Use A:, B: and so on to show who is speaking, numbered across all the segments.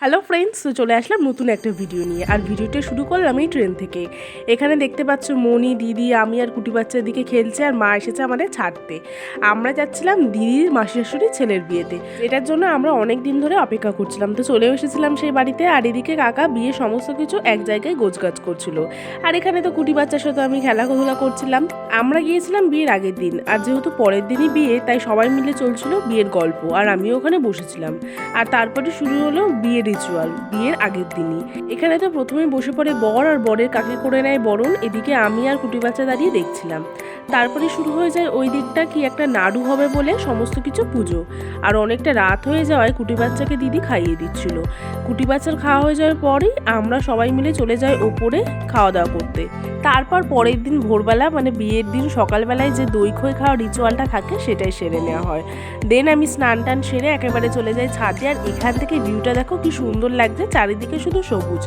A: Hello friends, তো চলে আসলাম নতুন একটা ভিডিও নিয়ে। আর ভিডিওটা শুরু করলাম এই ট্রেন থেকে। এখানে দেখতে পাচ্ছ মনি, দিদি, আমি আর কুটি বাচ্চার দিকে খেলছে, আর মা এসেছে আমাদের ছাড়তে। আমরা যাচ্ছিলাম দিদির মাসি শাশুড়ির ছেলের বিয়েতে, এটার জন্য আমরা অনেক দিন ধরে অপেক্ষা করছিলাম। তো চলে এসেছিলাম সেই বাড়িতে। আর এদিকে কাকা বিয়ে সমস্ত কিছু এক জায়গায় গোছগাছ করছিল, আর এখানে তো কুটি বাচ্চার সাথে আমি খেলাধুলা করছিলাম। আমরা গিয়েছিলাম বিয়ের আগের দিন, আর যেহেতু পরের দিনই বিয়ে, তাই সবাই মিলে চলছিল বিয়ের গল্প, আর আমিও ওখানে বসেছিলাম। আর তারপরে শুরু হলো বিয়ের রিচুয়াল বিয়ের আগের দিনই। এখানে তো প্রথমেই বসে পড়ে বর, আর বরের কাকে করে নেয় বরণ। এদিকে আমি আর কুটি বাচ্চা দাঁড়িয়ে দেখছিলাম। তারপরে শুরু হয়ে যায় ওই দিকটা কি একটা নাড়ু হবে বলে সমস্ত কিছু পুজো। আর অনেকটা রাত হয়ে যাওয়ায় কুটি বাচ্চাকে দিদি খাইয়ে দিচ্ছিল। কুটি বাচ্চার খাওয়া হয়ে যাওয়ার পরেই আমরা সবাই মিলে চলে যাই ওপরে খাওয়া দাওয়া করতে। তারপর পরের দিন ভোরবেলা, মানে বিয়ের দিন সকালবেলায় যে দই খই খাওয়ার রিচুয়ালটা থাকে সেটাই সেরে নেওয়া হয়। দেন আমি স্নান টান সেরে একেবারে চলে যাই ছাদে। আর এখান থেকে ভিউটা দেখো কি সুন্দর লাগছে, চারিদিকে শুধু সবুজ।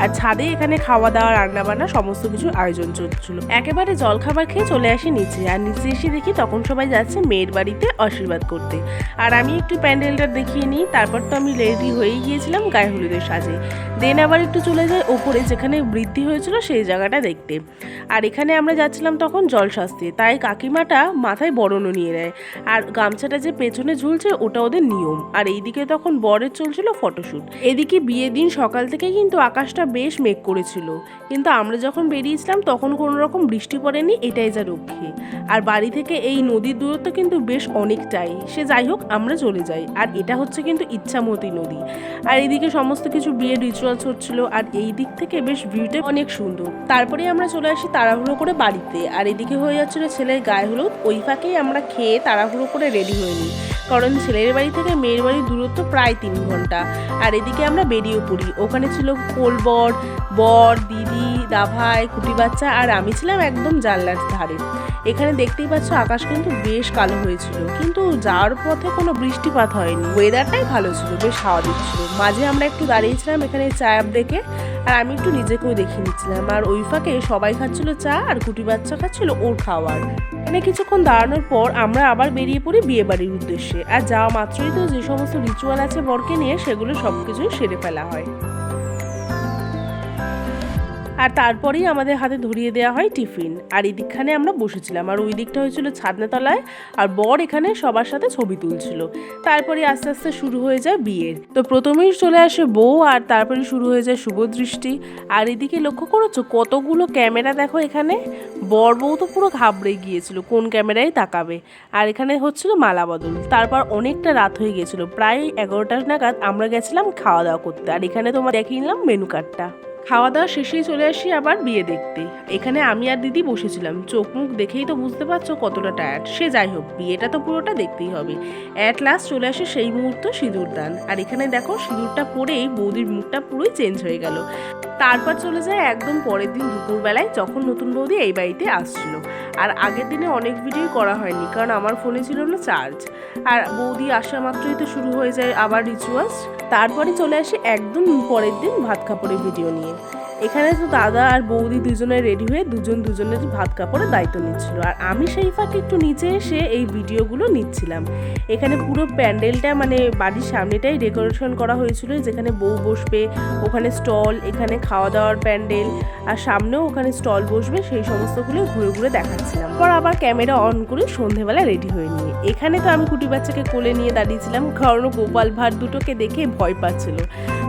A: আর ছাদে এখানে খাওয়া দাওয়া, রান্না বান্না সমস্ত কিছুর আয়োজন চলছিল। একেবারে জলখাবার খেয়ে চলে আসি নিচে। আর নিচে এসে দেখি তখন সবাই যাচ্ছে মেয়ের বাড়িতে আশীর্বাদ করতে। আর আমি একটু প্যান্ডেলটা দেখিয়ে নিই। তারপর তো আমি রেডি হয়েই গিয়েছিলাম গায়ে হলুদের সাজে। দেন আবার একটু চলে যাই ওপরে, যেখানে বৃদ্ধি হয়েছিল সেই জায়গাটা দেখতে। আর এখানে আমরা যাচ্ছিলাম তখন জল সাজতে, তাই কাকিমাটা মাথায় বরণও নিয়ে নেয়। আর গামছাটা যে পেছনে ঝুলছে ওটা ওদের নিয়ম। আর এইদিকে তখন বরের চলছিল ফটোশ্যুট। এদিকে বিয়ের দিন সকাল থেকে কিন্তু আকাশটা বেশ মেঘ করেছিল, কিন্তু আমরা যখন বেরিয়েছিলাম তখন কোনো রকম বৃষ্টি পড়েনি, এটাই যা রক্ষে। আর বাড়ি থেকে এই নদীর দূরত্ব কিন্তু বেশ অনেকটাই। সে যাই হোক, আমরা চলে যাই। আর এটা হচ্ছে কিন্তু ইচ্ছামতি নদী। আর এদিকে সমস্ত কিছু বিয়ের রিচুয়ালস হচ্ছিল, আর এই দিক থেকে বেশ ভিউটা অনেক সুন্দর। তারপরে আমরা চলে আসি তাড়াহুড়ো করে বাড়িতে। আর এদিকে হয়ে যাচ্ছিল ছেলের গায়ে হলুদ। ওই ফাঁকেই আমরা খেয়ে তাড়াহুড়ো করে রেডি হয়ে নিই, কারণ ছেলের বাড়ি থেকে মেয়ের বাড়ির দূরত্ব প্রায় 3 ঘন্টা। আর এদিকে আমরা বেরিয়ে পড়ি। ওখানে ছিল কোলবর, বর, দিদি, দাভাই, কুটি বাচ্চা, আর আমি ছিলাম একদম জানলার ধারে। এখানে দেখতেই পাচ্ছ আকাশ কিন্তু বেশ কালো হয়েছিল, কিন্তু যাওয়ার পথে কোনো বৃষ্টিপাত হয়নি। ওয়েদারটাই ভালো ছিল, বেশ হাওয়া দিচ্ছিল। মাঝে আমরা একটু দাঁড়িয়েছিলাম এখানে চায়ের ব্রেকে, আর আমি একটু নিজেকেও দেখিয়ে নিচ্ছিলাম। আর ওই ফাঁকে সবাই খাচ্ছিল চা, আর কুটি বাচ্চা খাচ্ছিল ওর খাওয়ার। এখানে কিছুক্ষণ দাঁড়ানোর পর আমরা আবার বেরিয়ে পড়ি বিয়ে বাড়ির উদ্দেশ্যে। আর যাওয়া মাত্রই তো যে সমস্ত রিচুয়াল আছে বরকে নিয়ে, সেগুলো সবকিছুই সেরে ফেলা হয়। আর তারপরেই আমাদের হাতে ধরিয়ে দেওয়া হয় টিফিন। আর এই দিকখানে আমরা বসেছিলাম, আর ওই দিকটা হয়েছিল ছাদনাতলায়। আর বর এখানে সবার সাথে ছবি তুলছিল। তারপরে আস্তে আস্তে শুরু হয়ে যায় বিয়ের। তো প্রথমেই চলে আসে বউ, আর তারপরে শুরু হয়ে যায় শুভদৃষ্টি। আর এদিকে লক্ষ্য করেছো কতগুলো ক্যামেরা দেখো এখানে। বর বউ তো পুরো ঘাবড়ে গিয়েছিল কোন ক্যামেরায় তাকাবে। আর এখানে হচ্ছিল মালা বদল। তারপর অনেকটা রাত হয়ে গিয়েছিল, প্রায় 11টা নাগাদ আমরা গেছিলাম খাওয়া দাওয়া করতে। আর এখানে তোমার দেখিয়ে নিলাম মেনু কার্ডটা। খাওয়া দাওয়া শেষেই চলে আসি আবার বিয়ে দেখতে। এখানে আমি আর দিদি বসেছিলাম। চোখ মুখ দেখেই তো বুঝতে পারছো কতটা টায়ার্ড। সে যাই হোক, বিয়েটা তো পুরোটা দেখতেই হবে। অ্যাট লাস্ট চলে আসে সেই মুহূর্ত সিঁদুর দান। আর এখানে দেখো সিঁদুরটা পরেই বৌদির মুখটা পুরোই চেঞ্জ হয়ে গেল। তারপর চলে যায় একদম পরের দিন দুপুরবেলায়, যখন নতুন বৌদি এই বাড়িতে আসছিল। আর আগের দিনে অনেক ভিডিও করা হয়নি, কারণ আমার ফোনে ছিল না চার্জ। আর বৌদি আসা মাত্রই তো শুরু হয়ে যায় আবার রিচুয়ালস। তারপরে চলে আসে একদম পরের দিন ভাত কাপড়ের ভিডিও নিয়ে। এখানে তো দাদা আর বৌদি দুজনে রেডি হয়ে দুজনের ভাত কাপড়ের দায়িত্ব নিচ্ছিল। আর আমি সেই ফাঁকে একটু নিচে এসে এই ভিডিওগুলো নিচ্ছিলাম। এখানে পুরো প্যান্ডেলটা, মানে বাড়ির সামনেটাই ডেকোরেশন করা হয়েছিল, যেখানে বউ বসবে, ওখানে স্টল, এখানে খাওয়া দাওয়ার প্যান্ডেল, আর সামনেও ওখানে স্টল বসবে। সেই সমস্তগুলো ঘুরে ঘুরে দেখাচ্ছিলাম। পর আবার ক্যামেরা অন করে সন্ধেবেলা রেডি হয়ে নিয়ে এখানে তো আমি কুটি বাচ্চাকে কোলে নিয়ে দাঁড়িয়েছিলাম, কারণ গোপাল ভাঁড় দুটোকে দেখে ভয় পাচ্ছিল।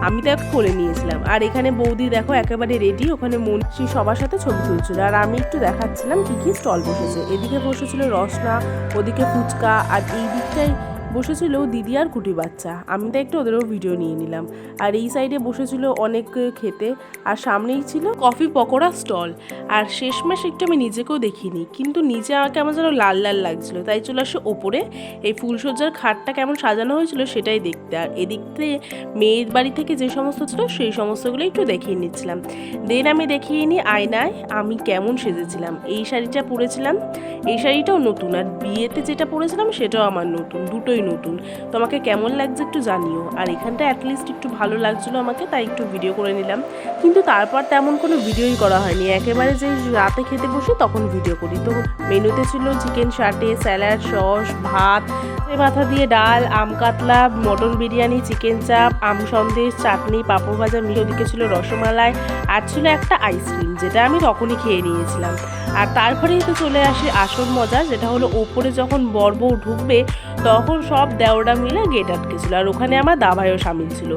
A: আমি তাকে কোলে নিয়েছিলাম। আর এখানে বৌদি দেখো একেবারে রেডি, ওখানে মনীষী সবার সাথে ছবি তুলছিল। আর আমি একটু দেখাচ্ছিলাম কি কি স্টল বসেছে। এদিকে বসেছিল রসনা, ওদিকে ফুচকা, আর এই দিকটায় বসেছিল দিদি আর কুটি বাচ্চা। আমি তো একটু ওদেরও ভিডিও নিয়ে নিলাম। আর এই সাইডে বসেছিল অনেক খেতে, আর সামনেই ছিল কফি পকোড়া স্টল। আর শেষমেশ একটু আমি নিজেকেও দেখিনি, কিন্তু নিচে আমাকে কেমন যেন লাল লাল লাগছিল, তাই চলে আসে ওপরে এই ফুলসজ্জার খাটটা কেমন সাজানো হয়েছিল সেটাই দেখতে। আর এদিক থেকে মেয়ের বাড়ি থেকে যে সমস্ত ছিল সেই সমস্তগুলো একটু দেখিয়ে নিচ্ছিলাম। দেন আমি দেখিয়ে নিই আয়নায় আমি কেমন সেজেছিলাম। এই শাড়িটা পরেছিলাম, এই শাড়িটাও নতুন, আর বিয়েতে যেটা পরেছিলাম সেটাও আমার নতুন, দুটোই পুরোপুরি নতুন। তোমাকে কেমন লাগছে একটু জানিও। আর এখানটা অ্যাটলিস্ট একটু ভালো লাগছিলো আমাকে, তাই একটু ভিডিও করে নিলাম। কিন্তু তারপর তেমন কোনো ভিডিওই করা হয়নি, একেবারে যে রাতে খেতে বসি তখন ভিডিও করি। তো মেনুতে ছিল চিকেন সাটে, স্যালাড, সস, ভাত, মাথা দিয়ে ডাল, আম কাতলা, মটন বিরিয়ানি, চিকেন চাপ, আম সন্দেশ, চাটনি, পাঁপড় ভাজা, ওদিকে ছিল রসমালাই, আর ছিল একটা আইসক্রিম, যেটা আমি তখনই খেয়ে নিয়েছিলাম। আর তারপরেই তো চলে আসে আসল মজা, যেটা হলো ওপরে যখন বর বউ ঢুকবে তখন সব দেওরা মিলে গেট আটকেছিল, আর ওখানে আমার দাভাইও সামিল ছিল।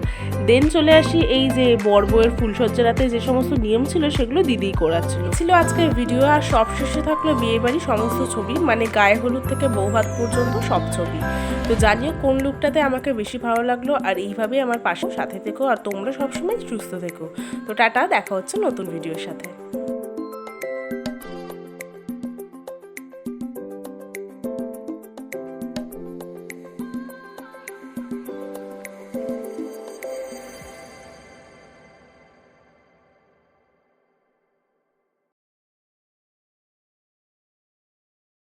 A: দেন চলে আসি এই যে বর বউয়ের ফুলসজ্জারাতে যে সমস্ত নিয়ম ছিল সেগুলো দিদিই করাচ্ছিল আজকের ভিডিও। আর সব শেষে থাকলো বিয়েবাড়ি সমস্ত ছবি, মানে গায়ে হলুদ থেকে বৌভাত পর্যন্ত সব ছবি। তো জানিও কোন লুকটাতে আমাকে বেশি ভালো লাগলো, আর এইভাবেই আমার পাশেও সাথে থেকো, আর তোমরা সবসময় সুস্থ থেকো। তো টাটা, দেখা হচ্ছে নতুন ভিডিওর সাথে।